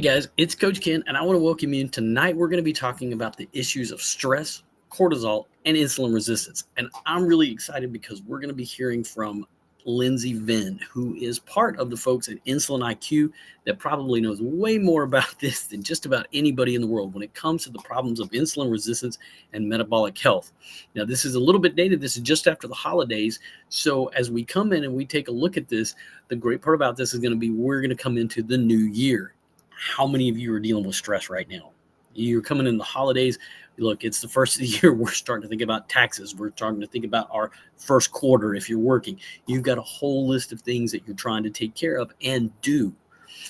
Guys, it's Coach Ken, and I want to welcome you. Tonight, we're going to be talking about the issues of stress, cortisol, and insulin resistance. And I'm really excited because we're going to be hearing from Lindsay Venn, who is part of the folks at Insulin IQ that probably knows way more about this than just about anybody in the world when it comes to the problems of insulin resistance and metabolic health. Now, this is a little bit dated. This is just after the holidays. So, as we come in and we take a look at this, the great part about this is going to be we're going to come into the new year. How many of you are dealing with stress right now? You're coming in the holidays. Look, it's the first of the year. We're starting to think about taxes. We're starting to think about our first quarter if you're working. You've got a whole list of things that you're trying to take care of and do.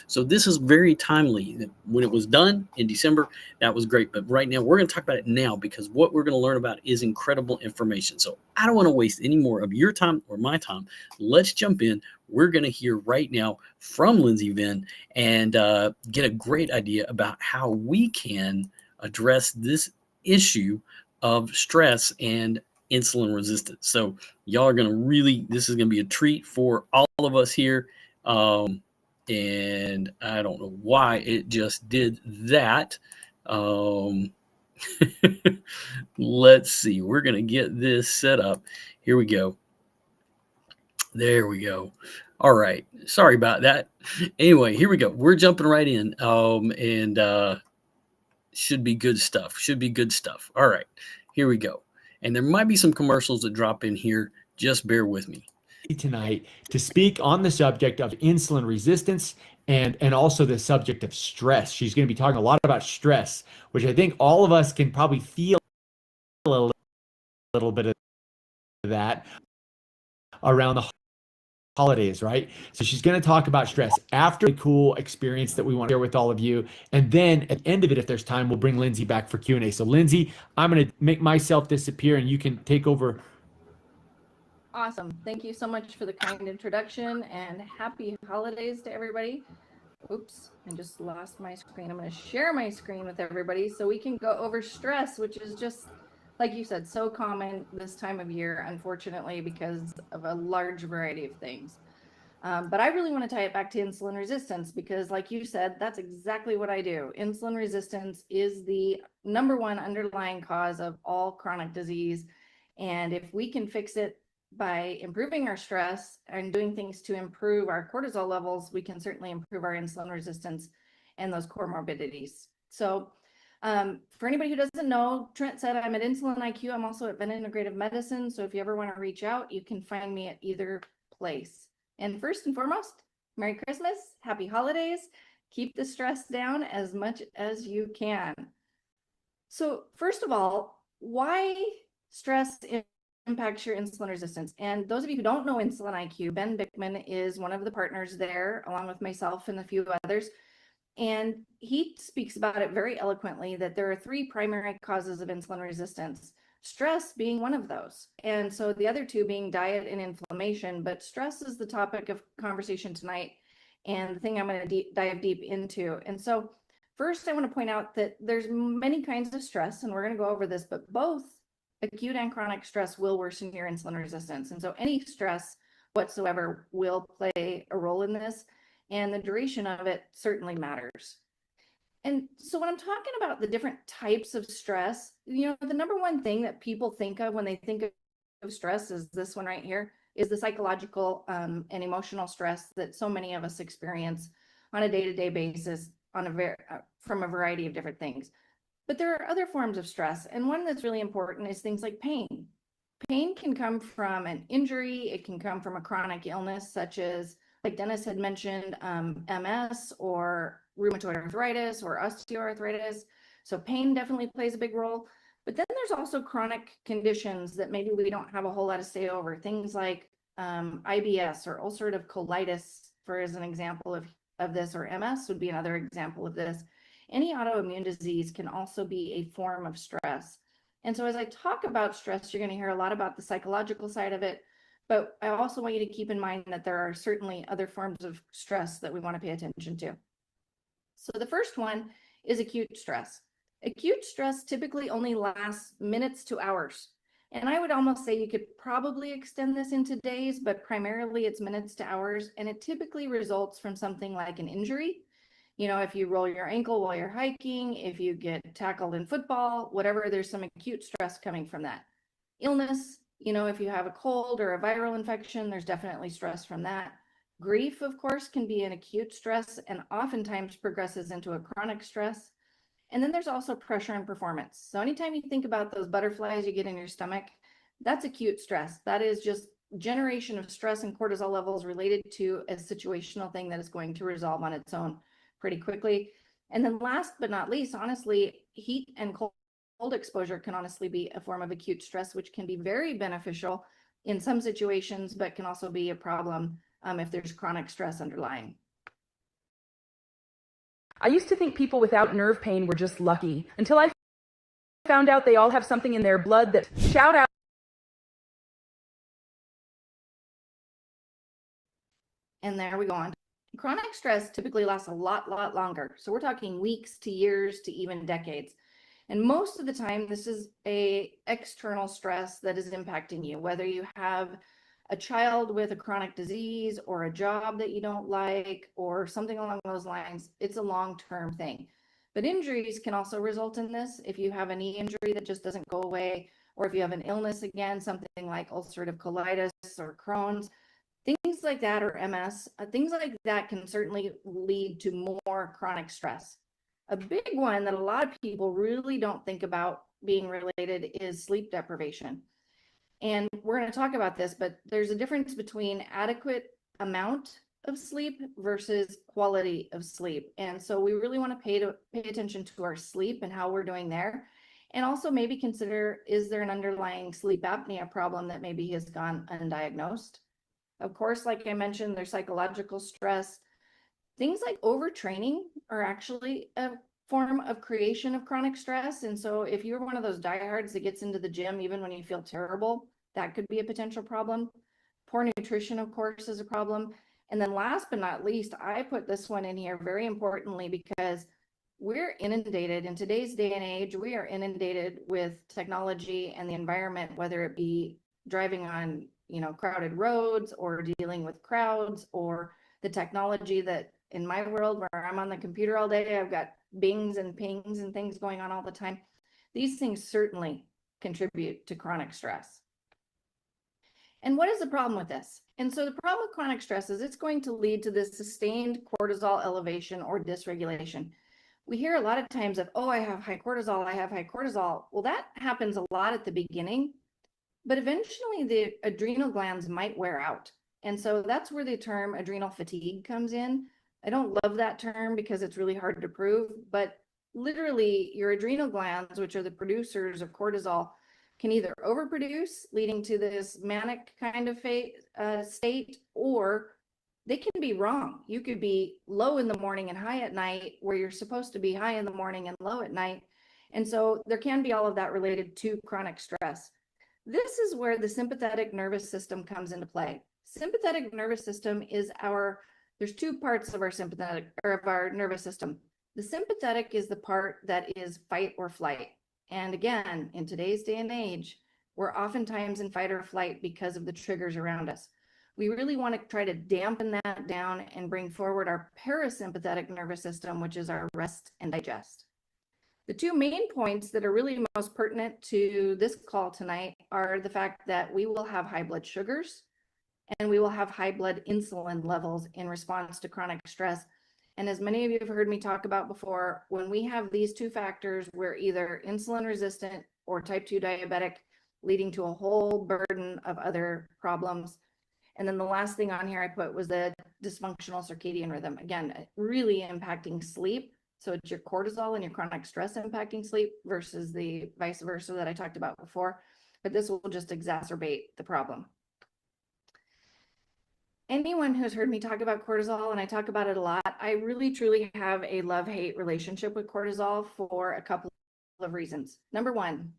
So this is very timely. When it was done in December, that was great. But right now, we're going to talk about it now because what we're going to learn about is incredible information. So I don't want to waste any more of your time or my time. Let's jump in. We're going to hear right now from Lindsay Venn and get a great idea about how we can address this issue of stress and insulin resistance. So y'all are going to really, this is going to be a treat for all of us here. And I don't know why it just did that. Let's see. We're going to get this set up. Here we go. There we go. All right. Sorry about that. Anyway, here we go. We're jumping right in. And should be good stuff. Should be good stuff. All right. Here we go. And there might be some commercials that drop in here. Just bear with me. Tonight to speak on the subject of insulin resistance and also the subject of stress. She's going to be talking a lot about stress, which I think all of us can probably feel a little bit of that around the holidays, right? So she's going to talk about stress after a cool experience that we want to share with all of you. And then at the end of it, if there's time, we'll bring Lindsay back for Q&A. So Lindsay, I'm going to make myself disappear and you can take over. Awesome. Thank you so much for the kind introduction and happy holidays to everybody. Oops, I just lost my screen. I'm going to share my screen with everybody so we can go over stress, which is just, like you said, so common this time of year, unfortunately, because of a large variety of things. But I really want to tie it back to insulin resistance because, like you said, that's exactly what I do. Insulin resistance is the number one underlying cause of all chronic disease. And if we can fix it by improving our stress and doing things to improve our cortisol levels, we can certainly improve our insulin resistance and those comorbidities. So for anybody who doesn't know, Trent said I'm at Insulin IQ. I'm also at Venn Integrative Medicine. So if you ever want to reach out, you can find me at either place. And first and foremost, Merry Christmas, Happy Holidays. Keep the stress down as much as you can. So first of all, why stress impacts your insulin resistance? And those of you who don't know Insulin IQ, Ben Bickman is one of the partners there, along with myself and a few others. And he speaks about it very eloquently that there are three primary causes of insulin resistance, stress being one of those. And so the other two being diet and inflammation, but stress is the topic of conversation tonight and the thing I'm going to dive deep into. And so first, I want to point out that there's many kinds of stress, and we're going to go over this, but both acute and chronic stress will worsen your insulin resistance. And so any stress whatsoever will play a role in this, and the duration of it certainly matters. And so when I'm talking about the different types of stress, the number one thing that people think of when they think of stress is this one right here, is the psychological and emotional stress that so many of us experience on a day-to-day basis from a variety of different things. But there are other forms of stress, and one that's really important is things like pain. Pain can come from an injury. It can come from a chronic illness, such as, like Dennis had mentioned, MS or rheumatoid arthritis or osteoarthritis. So pain definitely plays a big role. But then there's also chronic conditions that maybe we don't have a whole lot to say over. Things like IBS or ulcerative colitis, for as an example of this, or MS would be another example of this. Any autoimmune disease can also be a form of stress. And so as I talk about stress, you're going to hear a lot about the psychological side of it, but I also want you to keep in mind that there are certainly other forms of stress that we want to pay attention to. So the first one is acute stress. Acute stress typically only lasts minutes to hours. And I would almost say you could probably extend this into days, but primarily it's minutes to hours. And it typically results from something like an injury. if you roll your ankle while you're hiking, if you get tackled in football, whatever, there's some acute stress coming from that. Illness, if you have a cold or a viral infection, there's definitely stress from that. Grief, of course, can be an acute stress and oftentimes progresses into a chronic stress. And then there's also pressure and performance. So anytime you think about those butterflies you get in your stomach, that's acute stress. That is just generation of stress and cortisol levels related to a situational thing that is going to resolve on its own pretty quickly. And then last but not least, honestly, heat and cold exposure can honestly be a form of acute stress, which can be very beneficial in some situations, but can also be a problem if there's chronic stress underlying. I used to think people without nerve pain were just lucky until I found out they all have something in their blood that shout out. And there we go on. Chronic stress typically lasts a lot longer. So we're talking weeks to years to even decades. And most of the time, this is a external stress that is impacting you, whether you have a child with a chronic disease or a job that you don't like or something along those lines. It's a long-term thing. But injuries can also result in this. If you have a knee injury that just doesn't go away, or if you have an illness, again, something like ulcerative colitis or Crohn's, things like that, or MS, things like that can certainly lead to more chronic stress. A big one that a lot of people really don't think about being related is sleep deprivation. And we're going to talk about this, but there's a difference between adequate amount of sleep versus quality of sleep. And so we really want to pay attention to our sleep and how we're doing there. And also maybe consider, is there an underlying sleep apnea problem that maybe has gone undiagnosed? Of course, like I mentioned, there's psychological stress. Things like overtraining are actually a form of creation of chronic stress. And so if you're one of those diehards that gets into the gym even when you feel terrible, that could be a potential problem. Poor nutrition, of course, is a problem. And then last but not least, I put this one in here very importantly because we're inundated in today's day and age. We are inundated with technology and the environment, whether it be driving on crowded roads or dealing with crowds, or the technology that in my world where I'm on the computer all day, I've got bings and pings and things going on all the time. These things certainly contribute to chronic stress. And what is the problem with this? And so the problem with chronic stress is it's going to lead to this sustained cortisol elevation or dysregulation. We hear a lot of times of, oh, I have high cortisol, I have high cortisol. Well, that happens a lot at the beginning, but eventually the adrenal glands might wear out. And so that's where the term adrenal fatigue comes in. I don't love that term because it's really hard to prove, but literally your adrenal glands, which are the producers of cortisol, can either overproduce, leading to this manic kind of state, or they can be wrong. You could be low in the morning and high at night, where you're supposed to be high in the morning and low at night. And so there can be all of that related to chronic stress. This is where the sympathetic nervous system comes into play. Sympathetic nervous system is there's two parts of our nervous system. The sympathetic is the part that is fight or flight. And again, in today's day and age, we're oftentimes in fight or flight because of the triggers around us. We really want to try to dampen that down and bring forward our parasympathetic nervous system, which is our rest and digest. The two main points that are really most pertinent to this call tonight are the fact that we will have high blood sugars and we will have high blood insulin levels in response to chronic stress. And as many of you have heard me talk about before, when we have these two factors, we're either insulin resistant or type 2 diabetic, leading to a whole burden of other problems. And then the last thing on here I put was the dysfunctional circadian rhythm. Again, really impacting sleep. So it's your cortisol and your chronic stress impacting sleep versus the vice versa that I talked about before. But this will just exacerbate the problem. Anyone who's heard me talk about cortisol, and I talk about it a lot, I really truly have a love-hate relationship with cortisol for a couple of reasons. Number one,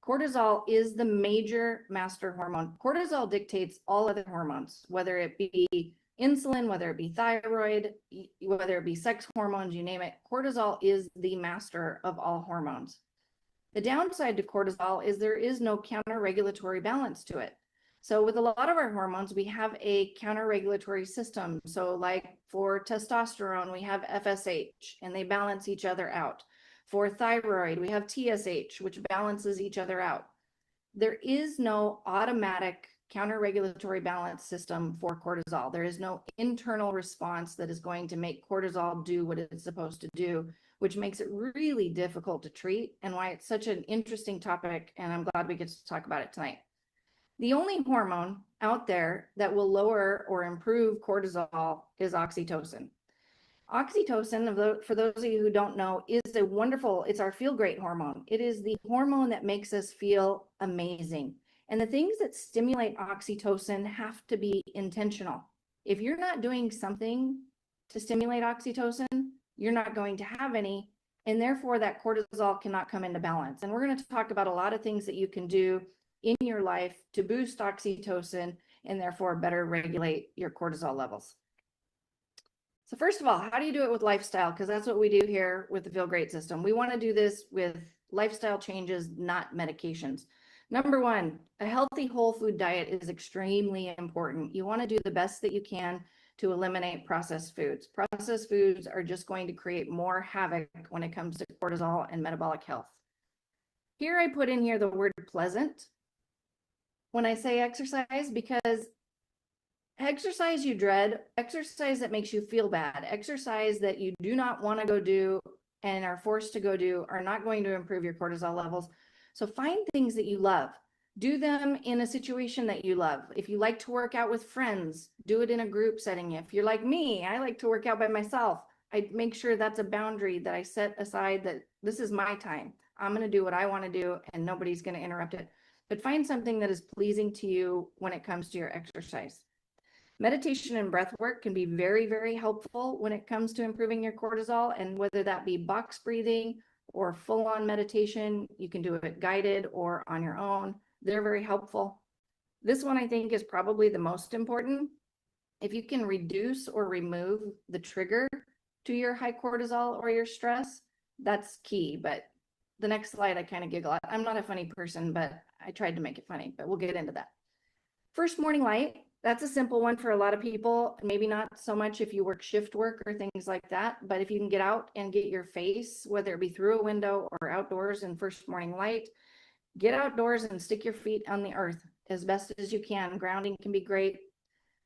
cortisol is the major master hormone. Cortisol dictates all other hormones, whether it be insulin, whether it be thyroid, whether it be sex hormones, you name it. Cortisol is the master of all hormones. The downside to cortisol is there is no counter-regulatory balance to it. So with a lot of our hormones, we have a counter-regulatory system. So like for testosterone, we have FSH and they balance each other out. For thyroid, we have TSH, which balances each other out. There is no automatic counter-regulatory balance system for cortisol. There is no internal response that is going to make cortisol do what it's supposed to do, which makes it really difficult to treat and why it's such an interesting topic. And I'm glad we get to talk about it tonight. The only hormone out there that will lower or improve cortisol is oxytocin. Oxytocin, for those of you who don't know, is a wonderful, it's our feel great hormone. It is the hormone that makes us feel amazing. And the things that stimulate oxytocin have to be intentional. If you're not doing something to stimulate oxytocin, you're not going to have any, and therefore that cortisol cannot come into balance. And we're going to talk about a lot of things that you can do in your life to boost oxytocin and therefore better regulate your cortisol levels. So first of all, how do you do it with lifestyle? Because that's what we do here with the Feel Great system. We want to do this with lifestyle changes, not medications. Number one, a healthy whole food diet is extremely important. You want to do the best that you can to eliminate processed foods. Processed foods are just going to create more havoc when it comes to cortisol and metabolic health. Here I put in here the word pleasant when I say exercise, because exercise you dread, exercise that makes you feel bad, exercise that you do not want to go do and are forced to go do are not going to improve your cortisol levels. So find things that you love. Do them in a situation that you love. If you like to work out with friends, do it in a group setting. If you're like me, I like to work out by myself. I make sure that's a boundary that I set aside, that this is my time. I'm going to do what I want to do and nobody's going to interrupt it. But find something that is pleasing to you when it comes to your exercise. Meditation and breath work can be very, very helpful when it comes to improving your cortisol, and whether that be box breathing or full-on meditation, you can do it guided or on your own. They're very helpful. This one I think is probably the most important. If you can reduce or remove the trigger to your high cortisol or your stress, that's key. But the next slide, I kind of giggle at. I'm not a funny person, but I tried to make it funny, but we'll get into that. First, morning light. That's a simple one for a lot of people. Maybe not so much if you work shift work or things like that, but if you can get out and get your face, whether it be through a window or outdoors in first morning light, get outdoors and stick your feet on the earth as best as you can. Grounding can be great.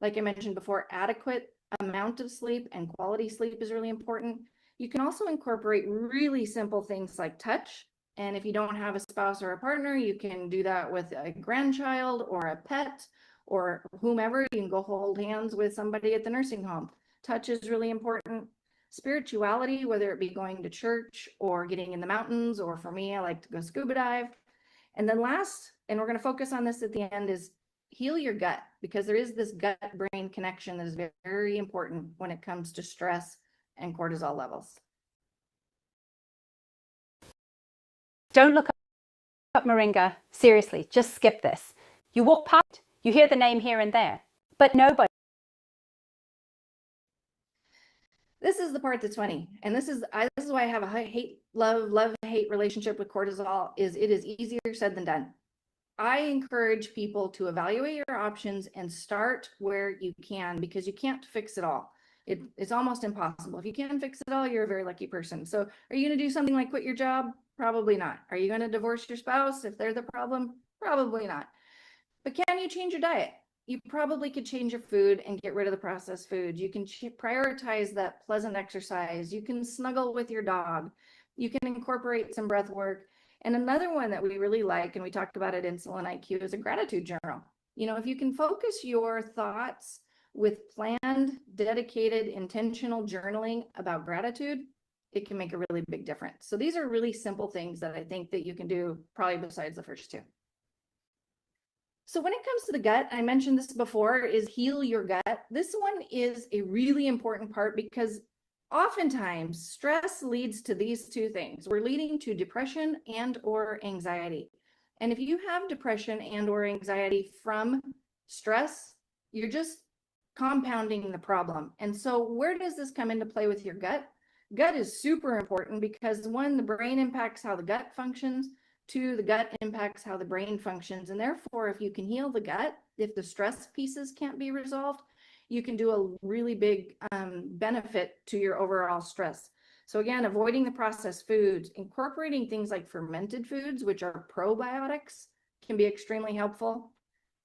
Like I mentioned before, adequate amount of sleep and quality sleep is really important. You can also incorporate really simple things like touch. And if you don't have a spouse or a partner, you can do that with a grandchild or a pet or whomever. You can go hold hands with somebody at the nursing home. Touch is really important. Spirituality, whether it be going to church or getting in the mountains, or for me, I like to go scuba dive. And then last, and we're going to focus on this at the end, is heal your gut, because there is this gut-brain connection that is very, very important when it comes to stress and cortisol levels. Don't look up moringa. Seriously, just skip this. You walk past, you hear the name here and there, but nobody. This is the part that's funny. And this is why I have a love-hate relationship with cortisol. Is it is easier said than done. I encourage people to evaluate your options and start where you can, because you can't fix it all. It's almost impossible. If you can fix it all, you're a very lucky person. So are you going to do something like quit your job? Probably not. Are you going to divorce your spouse if they're the problem? Probably not. But can you change your diet? You probably could change your food and get rid of the processed foods. You can prioritize that pleasant exercise. You can snuggle with your dog. You can incorporate some breath work. And another one that we really like, and we talked about at Insulin IQ, is a gratitude journal. You know, if you can focus your thoughts with planned, dedicated, intentional journaling about gratitude, it can make a really big difference. So these are really simple things that I think that you can do, probably besides the first two. So when it comes to the gut, I mentioned this before, is heal your gut. This one is a really important part, because oftentimes stress leads to these two things. We're leading to depression and or anxiety. And if you have depression and or anxiety from stress, you're just compounding the problem. And so where does this come into play with your gut? Gut is super important because, one, the brain impacts how the gut functions. Two, the gut impacts how the brain functions. And therefore, if you can heal the gut, if the stress pieces can't be resolved, you can do a really big benefit to your overall stress. So again, avoiding the processed foods, incorporating things like fermented foods, which are probiotics, can be extremely helpful.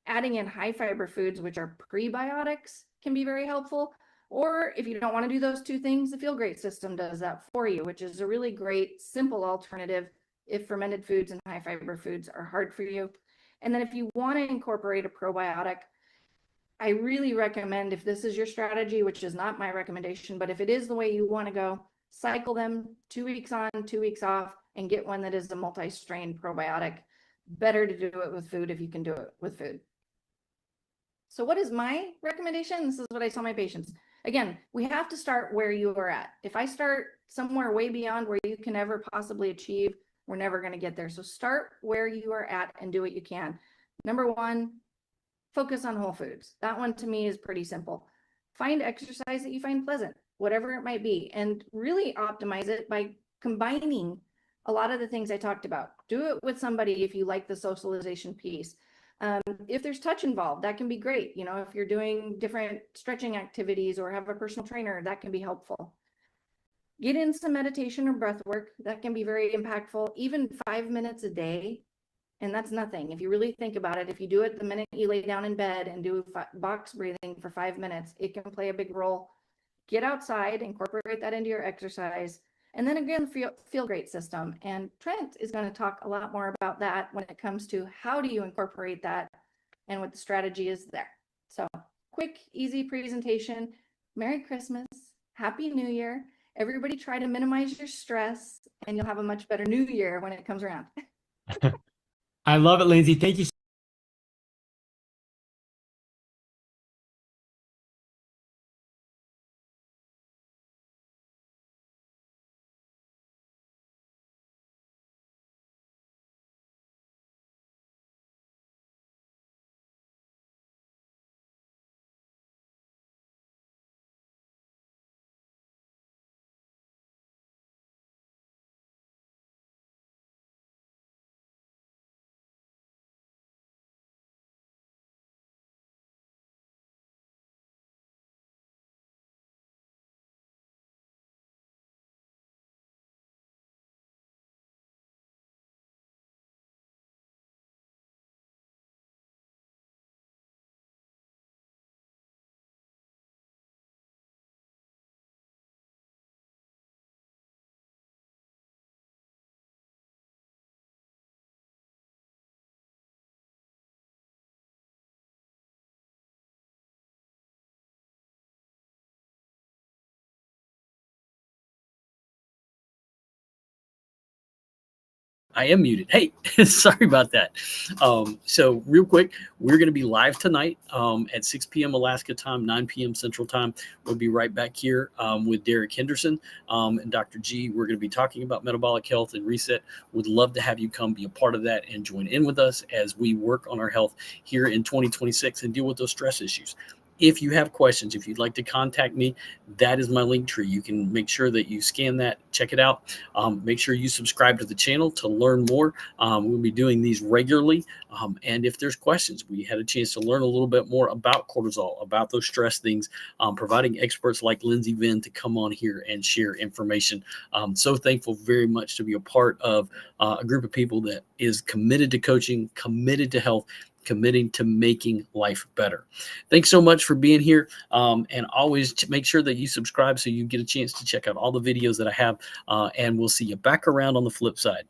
Adding in high fiber foods, which are prebiotics, can be very helpful. Or if you don't want to do those two things, the Feel Great system does that for you, which is a really great, simple alternative if fermented foods and high fiber foods are hard for you. And then if you want to incorporate a probiotic, I really recommend, if this is your strategy, which is not my recommendation, but if it is the way you want to go, cycle them 2 weeks on, 2 weeks off, and get one that is a multi-strain probiotic. Better to do it with food if you can do it with food. So what is my recommendation? This is what I tell my patients. Again, we have to start where you are at. If I start somewhere way beyond where you can ever possibly achieve, we're never going to get there. So start where you are at and do what you can. Number one, focus on whole foods. That one to me is pretty simple. Find exercise that you find pleasant, whatever it might be, and really optimize it by combining a lot of the things I talked about. Do it with somebody if you like the socialization piece. If there's touch involved, that can be great. You know, if you're doing different stretching activities or have a personal trainer, that can be helpful. Get in some meditation or breath work. That can be very impactful. Even 5 minutes a day, and that's nothing. If you really think about it, if you do it the minute you lay down in bed and do box breathing for 5 minutes, it can play a big role. Get outside, incorporate that into your exercise. And then again, feel great system. And Trent is going to talk a lot more about that when it comes to how do you incorporate that and what the strategy is there. So quick, easy presentation. Merry Christmas. Happy New Year. Everybody try to minimize your stress and you'll have a much better new year when it comes around. I love it, Lindsay. Thank you. I am muted. Hey, sorry about that. So real quick, we're going to be live tonight at 6 p.m. Alaska time, 9 p.m. Central time. We'll be right back here with Derek Henderson and Dr. G. We're going to be talking about metabolic health and reset. Would love to have you come be a part of that and join in with us as we work on our health here in 2026 and deal with those stress issues. If you have questions, if you'd like to contact me, that is my link tree. You can make sure that you scan that, check it out. Make sure you subscribe to the channel to learn more. We'll be doing these regularly. And if there's questions, we had a chance to learn a little bit more about cortisol, about those stress things, providing experts like Lindsay Venn to come on here and share information. So thankful very much to be a part of a group of people that is committed to coaching, committed to health, committing to making life better. Thanks so much for being here. And always make sure that you subscribe so you get a chance to check out all the videos that I have. And we'll see you back around on the flip side.